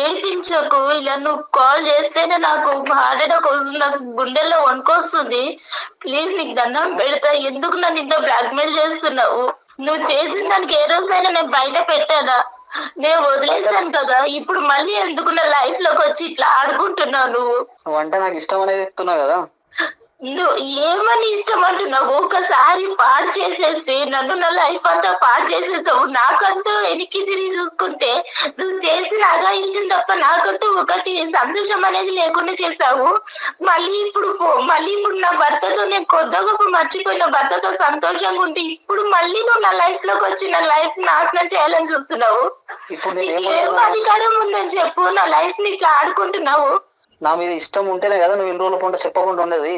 ఏడిపించకు. ఇలా నువ్వు కాల్ చేస్తేనే నాకు హార్ట్ అటాక్ వస్తుంది, నాకు గుండెల్లో వణుకొస్తుంది. ప్లీజ్ నీకు దండం పెడతా, ఎందుకు నన్ను ఇంత బ్లాక్ మెయిల్ చేస్తున్నావు? నువ్వు చేసిన దానికి ఏ రోజైనా నేను బయట పెట్టానా? నేను వదిలేసాను కదా, ఇప్పుడు మళ్ళీ ఎందుకు నా లైఫ్ లోకి వచ్చి ఇట్లా ఆడుకుంటున్నావు? నువ్వు అంటే నాకు ఇష్టం అనేది చెప్తున్నావు కదా. నువ్వు ఏమని ఇష్టం అంటున్నావు? ఒకసారి పాడు చేసేసి నన్ను నా లైఫ్ అంతా పాడు చేసేసావు. నాకంటూ వెనక్కి తిరిగి చూసుకుంటే నువ్వు చేసిన అగాయించిన తప్ప నాకంటూ ఒకటి సంతోషం అనేది లేకుండా చేసావు. మళ్ళీ ఇప్పుడు నా భర్తతో నేను కొద్ది గొప్ప మర్చిపోయిన భర్తతో సంతోషంగా ఉంటే ఇప్పుడు మళ్ళీ నువ్వు నా లైఫ్ లోకి వచ్చి నా లైఫ్ నాశనం చేయాలని చూస్తున్నావు. ఏం అధికారం ఉందని చెప్పు నా లైఫ్ ని ఇట్లా ఆడుకుంటున్నావు? నా మీద ఇష్టం ఉంటేనే కదా నువ్వు ఇన్ని రోజుల పంట చెప్పకుండా ఉండేది.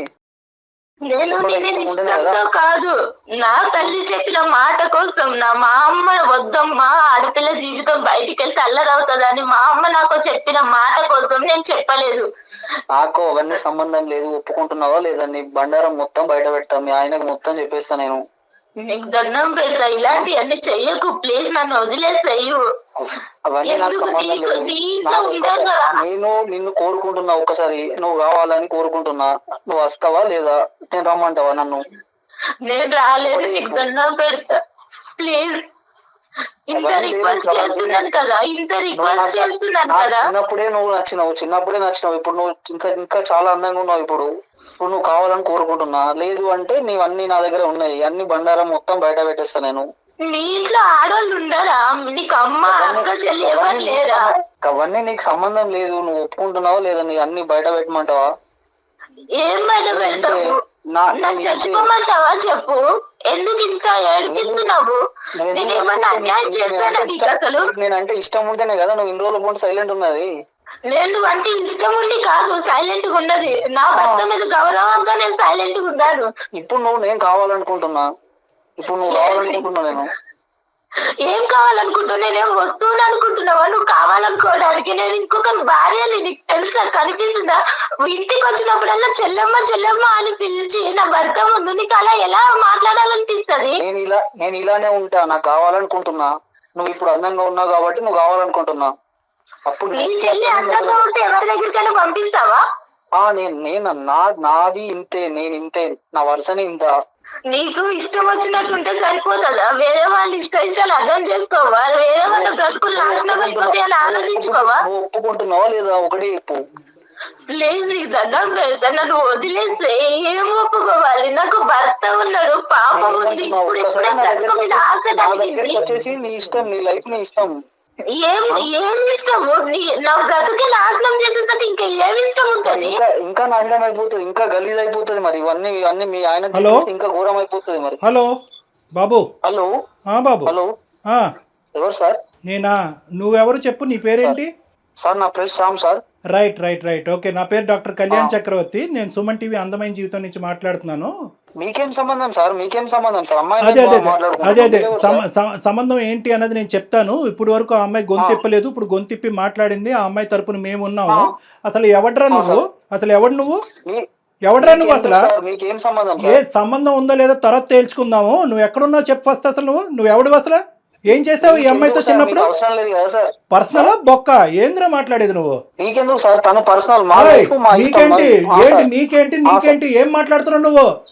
నేను ఇష్టంతో కాదు, నా తల్లి చెప్పిన మాట కోసం, మా అమ్మ వద్దమ్మా ఆడపిల్ల జీవితం బయటికి వెళ్తే అల్లరవుతుందని మా అమ్మ నాకు చెప్పిన మాట కోసం నేను చెప్పలేదు. నాకు అవన్నీ సంబంధం లేదు. ఒప్పుకుంటున్నావా లేదా? నీ బండారం మొత్తం బయట పెడతా, మీ ఆయనకు మొత్తం చెప్పేస్తా. నేను నీకు దండం పెడతా, ఇలాంటి అన్ని చెయ్యకు ప్లీజ్, నన్ను వదిలేసాయి. అవన్నీ నాకు సంబంధం లేదు. నేను నిన్ను కోరుకుంటున్నా, ఒక్కసారి నువ్వు కావాలని కోరుకుంటున్నా. నువ్వు వస్తావా లేదా? నేను రమ్మంటావా నన్ను? నేను రాలేదు, నీకు దండం పెడతా ప్లీజ్. ఇంత రిక్వెస్ట్ చేస్తున్నాను కదా, ఇంత రిక్వెస్ట్ చేస్తున్నాను కదా. చిన్నప్పుడే నచ్చినావు. ఇప్పుడు నువ్వు ఇంకా చాలా అందంగా ఉన్నావు. ఇప్పుడు నువ్వు కావాలని కోరుకుంటున్నా. లేదు అంటే నీవన్నీ నా దగ్గర ఉన్నాయి. అన్ని బండారం మొత్తం బయట పెట్టేస్తా నేను. మీ ఇంట్లో ఆడవాళ్ళు ఉండరా? నీకు అమ్మ అక్క చెల్లి ఎవరు లేరా? అవన్నీ నీకు సంబంధం లేదు. నువ్వు ఒప్పుకుంటున్నావా లేదా? నీ అన్ని బయట పెట్టమంటావా? ఏం బయట పెడతావు? నాకు చచ్చిపోమంటావా చెప్పు. ఎందుకు ఇంకా ఏడిపిస్తున్నావు? నేనేమన్నా అన్యాయం చేస్తానా నీకు అసలు? నేనంటే ఇష్టం ఉంటేనే కదా నువ్వు ఇన్ని రోజుల పాటు సైలెంట్ ఉన్నది. నేను అంటే ఇష్టం ఉండి కాదు సైలెంట్ గా ఉన్నది. నా భర్త మీద గౌరవంగా నేను సైలెంట్ గా ఉన్నాను. ఇప్పుడు నేను కావాలనుకుంటున్నా. నేను ఏం కావాలనుకుంటున్నా? నేనేం వస్తువులు అనుకుంటున్నావా నువ్వు కావాలనుకోవడానికి? నేను ఇంకొక భార్యని నీకు తెలుసా? కనిపిస్తుందా? ఇంటికి వచ్చినప్పుడల్లా చెల్లెమ్మ చెల్లెమ్మ అని పిలిచి నా భర్త ముందు నీకు అలా ఎలా మాట్లాడాలనిపిస్తుంది? నేను ఇలానే ఉంటా. నాకు కావాలనుకుంటున్నా. నువ్వు ఇప్పుడు అందంగా ఉన్నావు కాబట్టి నువ్వు కావాలనుకుంటున్నా. అప్పుడు నీ చెల్లి అందంగా ఉంటే ఎవరి దగ్గరికైనా పంపిస్తావా? నాది ఇంతే. నేను ఇంతే. నా వరుసనే ఇంత. నీకు ఇష్టం వచ్చినట్టుంటే సరిపోతుందా? వేరే వాళ్ళు ఇష్టాలు అర్థం చేసుకోవా? వేరే వాళ్ళ బ్రతుకులు నాశనం అయిపోతే అని ఆలోచించుకోవా? ఒప్పుకుంటున్నావా లేదా? ఒకటి చెప్పు. లేదు నీకు దండం పెడతా. నన్ను వదిలేస్తే ఏం ఒప్పుకోవాలి? నాకు భర్త ఉన్నాడు, పాప ఉంది. వచ్చేసి నీ ఇష్టం, నీ లైఫ్ నీ ఇష్టం. ఏం ఇష్టము? నా బ్రతుకే నాశనం చేసేసరికి ఇంకా ఏమి ఇష్టం ఉంటది? ఇంకా నాశనం అయిపోతుంది, ఇంకా గలీజ్ అయిపోతుంది. మరి ఇవన్నీ మీ ఆయన ఇంకా ఘోరం అయిపోతుంది. మరి హలో బాబు. హలో బాబు. హలో ఆ, ఎవరు సార్? నేనా? నువ్వెవరు చెప్పు, నీ పేరేంటి? సార్ నా పేరు శ్యామ్ సార్. రైట్. ఓకే, నా పేరు డాక్టర్ కళ్యాణ్ చక్రవర్తి. నేను సుమన్ టీవీ అందమైన జీవితం నుంచి మాట్లాడుతున్నాను. మీకేం సంబంధం సార్? అమ్మాయి అదే సంబంధం ఏంటి అన్నది నేను చెప్తాను. ఇప్పుడు వరకు ఆ అమ్మాయి గొంతిప్పలేదు. ఇప్పుడు గొంతిప్పి మాట్లాడింది. ఆ అమ్మాయి తరపున మేము ఉన్నాము. అసలు ఎవడ్రా నువ్వు? ఎవడ్రా నువ్వు అసలు? మీకేం సంబంధం? ఏ సంబంధం ఉందో లేదో తర్వాత తేల్చుకుందాము. నువ్వు ఎక్కడున్నావు చెప్పు ఫస్ట్. అసలు నువ్వు ఎవడు? అసలు ఏం చేసావు ఈ అమ్మాయితో చిన్నప్పుడు? పర్సనల్ బొక్క ఏంద్రా మాట్లాడేది నువ్వు? నీకెందుకు సార్? తన పర్సనల్. నీకేంటి ఏం మాట్లాడుతున్నావు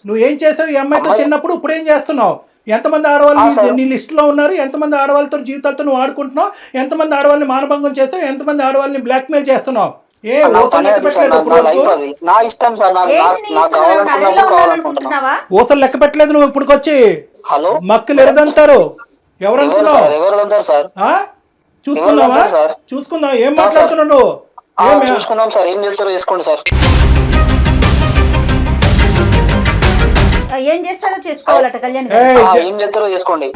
నువ్వు ఏం చేసావు ఈ అమ్మాయితో చిన్నప్పుడు? ఇప్పుడు ఏం చేస్తున్నావు? ఎంతమంది ఆడవాళ్ళు నీ లిస్ట్ లో ఉన్నారు? ఎంతమంది ఆడవాళ్ళతో జీవితాలతో నువ్వు ఆడుకుంటున్నావు? ఎంతమంది ఆడవాళ్ళని మానభంగం చేసావు? ఎంతమంది ఆడవాళ్ళని బ్లాక్ మెయిల్ చేస్తున్నావు? ఊసలు లెక్క పెట్టలేదు నువ్వు ఇప్పుడుకొచ్చి. హలో మక్కులు ఎరదంటారు. ఎవరనుకున్నావు? చూసుకున్నావా? ఏం మాట్లాడుతున్నావు నువ్వు? చూసుకున్నాం సార్. ఏం చెప్తారో చేసుకోండి సార్. ఏం చేస్తారో చేసుకోవాలట కళ్యాణ్. ఏం చెప్తారో చేసుకోండి.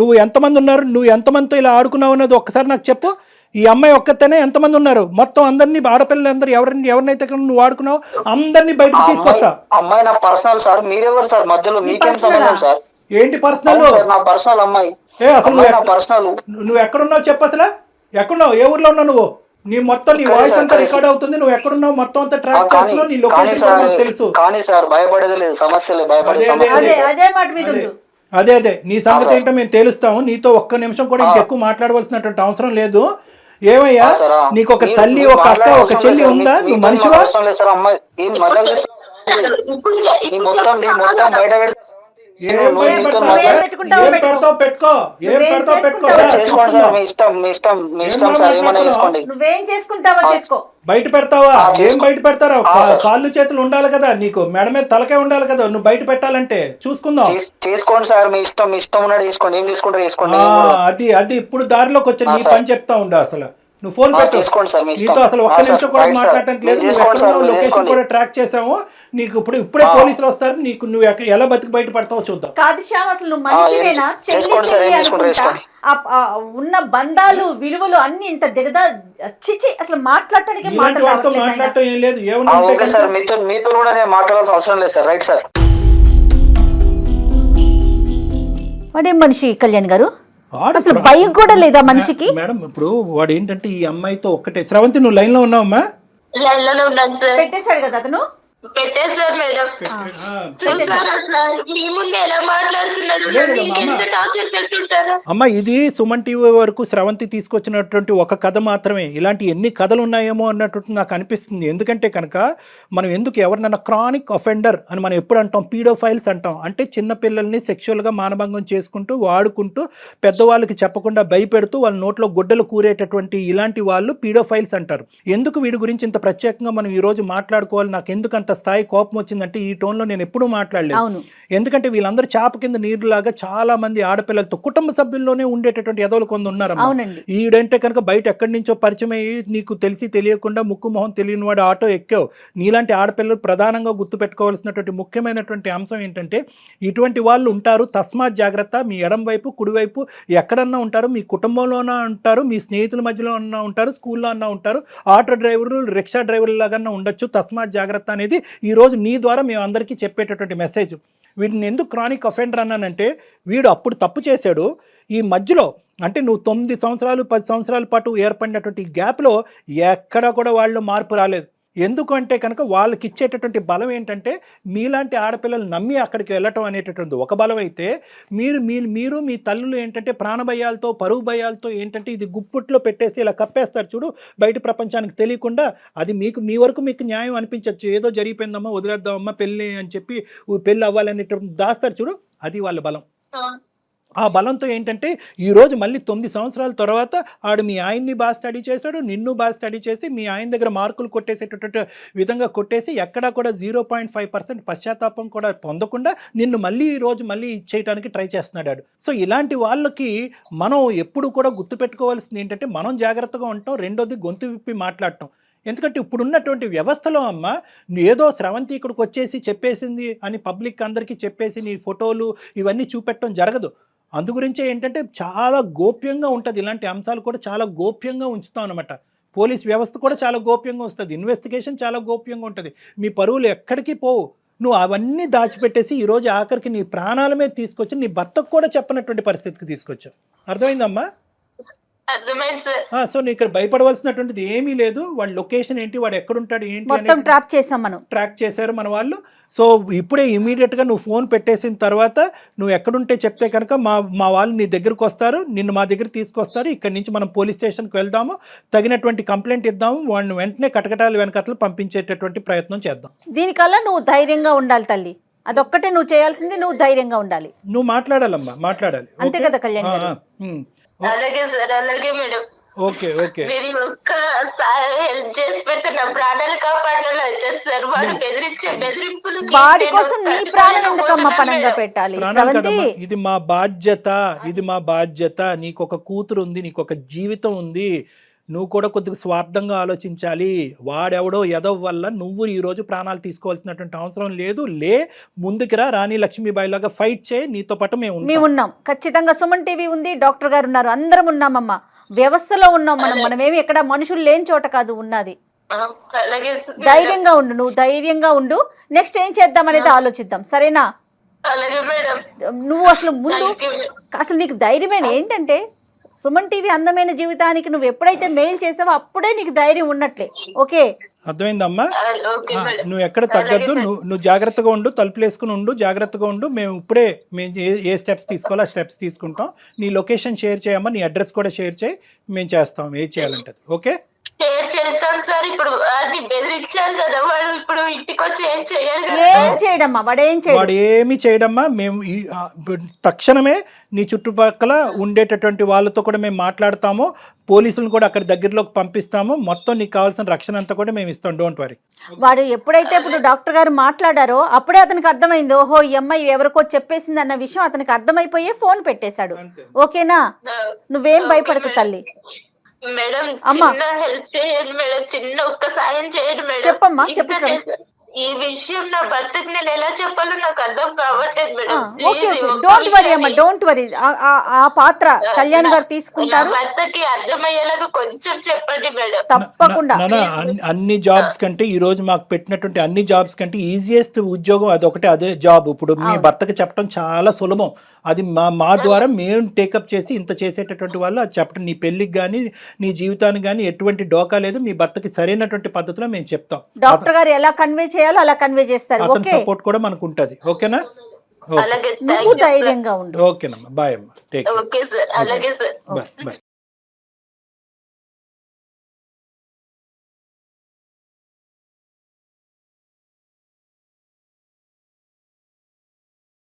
నువ్వు ఎంతమంది ఉన్నారు? నువ్వు ఎంతమందితో ఇలా ఆడుకున్నావు అన్నది ఒక్కసారి నాకు చెప్పు. ఈ అమ్మాయి ఒక్కతేనే ఎంతమంది ఉన్నారు? మొత్తం అందరినీ ఆడపిల్లలందరూ ఎవరినైతే నువ్వు ఆడుకున్నావు అందరినీ బయటకు తీసుకొస్తా. అమ్మాయి నా పర్సనల్ సార్. మీరెవరు సార్ మధ్యలో? మీకేం సంబంధం సార్? ఏంటి పర్సనల్? నా పర్సనల్ అమ్మాయి. అసలు పర్సనల్. నువ్వు ఎక్కడున్నావు చెప్పు. అసలు ఎక్కడున్నావు? ఏ ఊర్లో ఉన్నావు నువ్వు? నీ మొత్తం నీ వాయిస్ అంతా రికార్డ్ అవుతుంది. నువ్వు ఎక్కడున్నావు మొత్తం అంతా ట్రాక్ చేస్తున్నావు. నీ లొకేషన్ తెలుసు. కానీ సార్ భయపడేది లేదు. సమస్యలే అదే నీ సంగతి ఏంటో మేము తేలుస్తాము. నీతో ఒక్క నిమిషం కూడా ఇంకెక్కువ మాట్లాడవలసినటువంటి అవసరం లేదు. ఏమయ్యా, నీకు ఒక తల్లి, ఒక అక్క, ఒక చెల్లి ఉందా? నువ్వు మనిషివా? మొత్తం బయట బయట పెడతావా? ఏం బయట పెడతారా? కాళ్ళు చేతులు ఉండాలి కదా నీకు, మెడ మీద తలకే ఉండాలి కదా నువ్వు బయట పెట్టాలంటే. చూసుకుందాం. చేసుకోండి సార్. మీ ఇష్టం ఉన్నట్టు చేసుకోండి. ఏం తీసుకుంటారో చేసుకోండి. అది ఇప్పుడు దారిలోకి వచ్చి నీ పని చెప్తా ఉండు. అసలు నువ్వు ఫోన్ చేసుకోండి సార్. నీతో అసలు ఒక్క నిమిషం కూడా మాట్లాడటానికి లేదు. లొకేషన్ కూడా ట్రాక్ చేసాము. నీకు ఇప్పుడే పోలీసులు వస్తారు. నీకు నువ్వు ఎలా బతికి బయట పడతావో చూద్దాం. కాదు శ్యామ్, అసలు నువ్వు మనిషివేనా? ఉన్న బంధాలు విలువలు అన్ని ఇంత దిగదా? చిచి, అసలు మాట్లాడటానికి మాట్లాడటం ఏం లేదు. సార్ మీతో కూడా నేను మాట్లాడాల్సిన అవసరం లేదు సార్. Right sir. వాడేం మనిషి కళ్యాణ్ గారు? అసలు భయం కూడా లేదా మనిషికి? మేడం ఇప్పుడు వాడు ఏంటంటే ఈ అమ్మాయితో ఒక్కటే. శ్రవంతి నువ్వు లైన్ లో ఉన్నావమ్మా? లైన్ లోనే ఉన్నాను సార్. పెట్టేశాడు కదా అతను. పెట్టేశారు మేడం. చూసారా సార్ మీ ముందే ఎలా మాట్లాడుతున్నాడు, ఇంకెంత టార్చర్ పెడుతుంటారా? అమ్మ ఇది సుమన్ టీవీ వరకు స్రవంతి తీసుకొచ్చినటువంటి ఒక కథ మాత్రమే. ఇలాంటి ఎన్ని కథలు ఉన్నాయేమో అన్నట్టు నాకు అనిపిస్తుంది. ఎందుకంటే కనుక మనం ఎందుకు ఎవరినైనా క్రానిక్ అఫెండర్ అని మనం ఎప్పుడు అంటాం, పీడోఫైల్స్ అంటాం. అంటే చిన్నపిల్లల్ని సెక్షువల్గా మానభంగం చేసుకుంటూ వాడుకుంటూ పెద్దవాళ్ళకి చెప్పకుండా భయపెడుతూ వాళ్ళ నోట్లో గుడ్డలు కూరేటటువంటి ఇలాంటి వాళ్ళు పీడోఫైల్స్ అంటారు. ఎందుకు వీడి గురించి ఇంత ప్రత్యేకంగా మనం ఈ రోజు మాట్లాడుకోవాలి, నాకు ఎందుకు అంత స్థాయి కోపం వచ్చిందంటే ఈ టోన్లో నేను ఎప్పుడూ మాట్లాడలేదు. ఎందుకంటే వీళ్ళందరూ చాప కింద నీరులాగా చాలా మంది ఆడపిల్లలతో కుటుంబ సభ్యుల్లోనే ఉండేటటువంటి ఎదవలు కొంత ఉన్నారు. ఈడంటే కనుక బయట ఎక్కడి నుంచో పరిచయం అయ్యి నీకు తెలిసి తెలియకుండా ముక్కు మొహం తెలియని వాడు ఆటో ఎక్కావు. నీలాంటి ఆడపిల్లలు ప్రధానంగా గుర్తుపెట్టుకోవాల్సినటువంటి ముఖ్యమైనటువంటి అంశం ఏంటంటే ఇటువంటి వాళ్ళు ఉంటారు, తస్మాత్ జాగ్రత్త. మీ ఎడం వైపు కుడివైపు ఎక్కడన్నా ఉంటారు, మీ కుటుంబంలోనే ఉంటారు, మీ స్నేహితుల మధ్యలో అన్నా ఉంటారు, స్కూల్లో అన్నా ఉంటారు, ఆటో డ్రైవర్లు రిక్షా డ్రైవర్లు లాగా ఉండొచ్చు. తస్మాత్ జాగ్రత్త అనేది ఈరోజు నీ ద్వారా మేము అందరికీ చెప్పేటటువంటి మెసేజ్. వీడిని ఎందుకు క్రానిక్ అఫెండర్ అన్నానంటే వీడు అప్పుడు తప్పు చేశాడు. ఈ మధ్యలో అంటే నువ్వు 9 సంవత్సరాలు 10 సంవత్సరాల పాటు ఏర్పడినటువంటి గ్యాప్లో ఎక్కడ కూడా వాళ్ళు మార్పు రాలేదు. ఎందుకు అంటే కనుక వాళ్ళకి ఇచ్చేటటువంటి బలం ఏంటంటే మీలాంటి ఆడపిల్లలు నమ్మి అక్కడికి వెళ్ళటం అనేటటువంటి ఒక బలం అయితే మీరు మీ తల్లులు ఏంటంటే ప్రాణభయాలతో పరువు భయాలతో ఏంటంటే ఇది గుప్పుట్లో పెట్టేసి ఇలా కప్పేస్తారు చూడు, బయట ప్రపంచానికి తెలియకుండా. అది మీ వరకు మీకు న్యాయం అనిపించవచ్చు, ఏదో జరిగిపోయిందమ్మా వదిలేద్దామమ్మా పెళ్ళి అని చెప్పి పెళ్ళి అవ్వాలనేటటువంటి దాస్తారు చూడు, అది వాళ్ళ బలం. ఆ బలంతో ఏంటంటే ఈరోజు మళ్ళీ 9 సంవత్సరాల తర్వాత ఆడు మీ ఆయన్ని బాగా స్టడీ చేశాడు, నిన్ను బాగా స్టడీ చేసి మీ ఆయన దగ్గర మార్కులు కొట్టేసేటటువంటి విధంగా కొట్టేసి ఎక్కడా కూడా 0.5% పశ్చాత్తాపం కూడా పొందకుండా నిన్ను మళ్ళీ ఈరోజు మళ్ళీ ఇచ్చేయడానికి ట్రై చేస్తున్నాడు. సో ఇలాంటి వాళ్ళకి మనం ఎప్పుడు కూడా గుర్తుపెట్టుకోవాల్సింది ఏంటంటే మనం జాగ్రత్తగా ఉంటాం, రెండోది గొంతు విప్పి మాట్లాడటం. ఎందుకంటే ఇప్పుడున్నటువంటి వ్యవస్థలో అమ్మ ఏదో స్రవంతి ఇక్కడికి వచ్చేసి చెప్పేసింది అని పబ్లిక్ అందరికీ చెప్పేసి నీ ఫోటోలు ఇవన్నీ చూపెట్టడం జరగదు. అందుగురించే ఏంటంటే చాలా గోప్యంగా ఉంటుంది, ఇలాంటి అంశాలు కూడా చాలా గోప్యంగా ఉంచుతాం అనమాట. పోలీస్ వ్యవస్థ కూడా చాలా గోప్యంగా వస్తుంది, ఇన్వెస్టిగేషన్ చాలా గోప్యంగా ఉంటుంది. మీ పరువులు ఎక్కడికి పోవు. నువ్వు అవన్నీ దాచిపెట్టేసి ఈరోజు ఆఖరికి నీ ప్రాణాల మీద తీసుకొచ్చి నీ భర్తకు కూడా చెప్పనటువంటి పరిస్థితికి తీసుకొచ్చావు. అర్థమైందమ్మా? సో నీ ఇక్కడ భయపడవలసినటువంటిది ఏమీ లేదు. వాడి లొకేషన్ ఏంటి, వాడు ఎక్కడుంటాడు ఏంటి మొత్తం ట్రాక్ చేసాం, మనం ట్రాక్ చేశారు మన వాళ్ళు. సో ఇప్పుడే ఇమీడియట్గా నువ్వు ఫోన్ పెట్టేసిన తర్వాత నువ్వు ఎక్కడుంటే చెప్తే కనుక మా వాళ్ళు నీ దగ్గరకు వస్తారు, నిన్ను మా దగ్గర తీసుకొస్తారు. ఇక్కడి నుంచి మనం పోలీస్ స్టేషన్కి వెళ్దాము, తగినటువంటి కంప్లైంట్ ఇద్దాము, వాడిని వెంటనే కటకటాలు వెనకట్లు పంపించేటటువంటి ప్రయత్నం చేద్దాం. దీనికల్లా నువ్వు ధైర్యంగా ఉండాలి తల్లి, అదొక్కటే నువ్వు చేయాల్సింది. నువ్వు ధైర్యంగా ఉండాలి, నువ్వు మాట్లాడాలమ్మా, మాట్లాడాలి. అంతే కదా కళ్యాణ్ గారు? అలాగే సార్, అలాగే మేడం. ఓకే ఓకే, మీరు ఒక్కసారి హెల్ప్ చేసి పెడితే నా ప్రాణాలు కాపాడాలి సార్. వాడు బెదిరింపులు వాడి కోసం నీ ప్రాణం ఎందుకమ్మా పణంగా పెట్టాలి? ఇది మా బాధ్యత, ఇది మా బాధ్యత. నీకు ఒక కూతురు ఉంది, నీకు ఒక జీవితం ఉంది, నువ్వు కూడా కొద్దిగా స్వార్థంగా ఆలోచించాలి. వాడెవడో ఎదవ వల్ల నువ్వు ఈరోజు ప్రాణాలు తీసుకోవాల్సినటువంటి అవసరం లేదు. ముందుకురా, రాణి లక్ష్మీబాయి లాగా ఫైట్ చేయి, నీతో పాటు మేము ఉన్నాం. ఖచ్చితంగా సుమన్ టీవీ ఉంది, డాక్టర్ గారు ఉన్నారు, అందరం ఉన్నామమ్మా. వ్యవస్థలో ఉన్నాం మనమేమి ఎక్కడ మనుషులు లేని చోట కాదు ఉన్నది. ధైర్యంగా ఉండు, నువ్వు ధైర్యంగా ఉండు. నెక్స్ట్ ఏం చేద్దాం అనేది ఆలోచిద్దాం, సరేనా? నువ్వు అసలు నీకు ధైర్యమైన ఏంటంటే సుమన్ టీవీ అందమైన జీవితానికి నువ్వు ఎప్పుడైతే మెయిల్ చేసావో అప్పుడే నీకు ధైర్యం ఉన్నట్లే. ఓకే, అర్థమైందమ్మా? నువ్వు ఎక్కడ తగ్గద్దు, నువ్వు జాగ్రత్తగా ఉండు, తలుపులు వేసుకుని ఉండు, జాగ్రత్తగా ఉండు. మేము ఇప్పుడే ఏ స్టెప్స్ తీసుకోవాలో ఆ స్టెప్స్ తీసుకుంటాం. నీ లొకేషన్ షేర్ చేయమ్మా, నీ అడ్రస్ కూడా షేర్ చేయి, మేము చేస్తాం ఏం చేయాలంటది. ఓకే, చేస్తాను సార్. ఇప్పుడు అది బెదిరించాలి కదా, వాడు ఇప్పుడు ఇంటికి వచ్చి ఏం చేయాలి? ఏం చేయడమ్మా, వాడు ఏమి చేయడమ్మా. మేము తక్షణమే నీ చుట్టుపక్కల ఉండేటటువంటి వాళ్ళతో కూడా మేము మాట్లాడతాము, పోలీసులను కూడా అక్కడ దగ్గరలోకి పంపిస్తాము. మొత్తం నీకు కావాల్సిన రక్షణ అంతా కూడా మేము ఇస్తాం, డోంట్ వరీ. వాడు ఎప్పుడైతే ఇప్పుడు డాక్టర్ గారు మాట్లాడారో అప్పుడే అతనికి అర్థమైంది, ఓహో ఈ అమ్మాయి ఎవరికో చెప్పేసింది అన్న విషయం అతనికి అర్థమైపోయే ఫోన్ పెట్టేశాడు. ఓకేనా? నువ్వేం భయపడకు తల్లి. మేడం చిన్న హెల్ప్ చేయండి మేడం, చిన్న ఒక్క సాయం చేయండి మేడం. చెప్పమ్మా, చెప్పు. ఈ విషయం నా భర్తకి నేను ఎలా చెప్పాలో నాకు అర్థం కావట్లేదు మేడం. ఓకే, డోంట్ వరీ అమ్మా, డోంట్ వరీ. ఆ పాత్ర కళ్యాణ్ గారు తీసుకుంటారు. భర్తకి అర్థమయ్యేలాగా కొంచెం చెప్పండి మేడం. తప్పకుండా. అన్ని జాబ్స్ కంటే ఈ రోజు మాకు పెట్టినటువంటి అన్ని జాబ్స్ కంటే ఈజియెస్ట్ ఉద్యోగం అదొకటే, అదే జాబ్. ఇప్పుడు మీ భర్తకి చెప్పడం చాలా సులభం. అది మా ద్వారా మేము టేకప్ చేసి ఇంత చేసేటటువంటి వాళ్ళు అది చెప్పడం. నీ పెళ్లికి కానీ నీ జీవితానికి కానీ ఎటువంటి డోకా లేదు. మీ భర్తకి సరైనటువంటి పద్ధతిలో మేము చెప్తాం. డాక్టర్ గారు ఎలా కన్వే చేయాలి చేయాలో అలా కన్వే చేస్తారు. అతని ఓకే, సపోర్ట్ కూడా మనకు ఉంటది. ఓకేనా? అలాగే నువ్వు ధైర్యంగా ఉండు. ఓకేనమ్మా, బాయ్ అమ్మా, టేక్ ఓకే సార్, అలాగే సార్. Bye bye.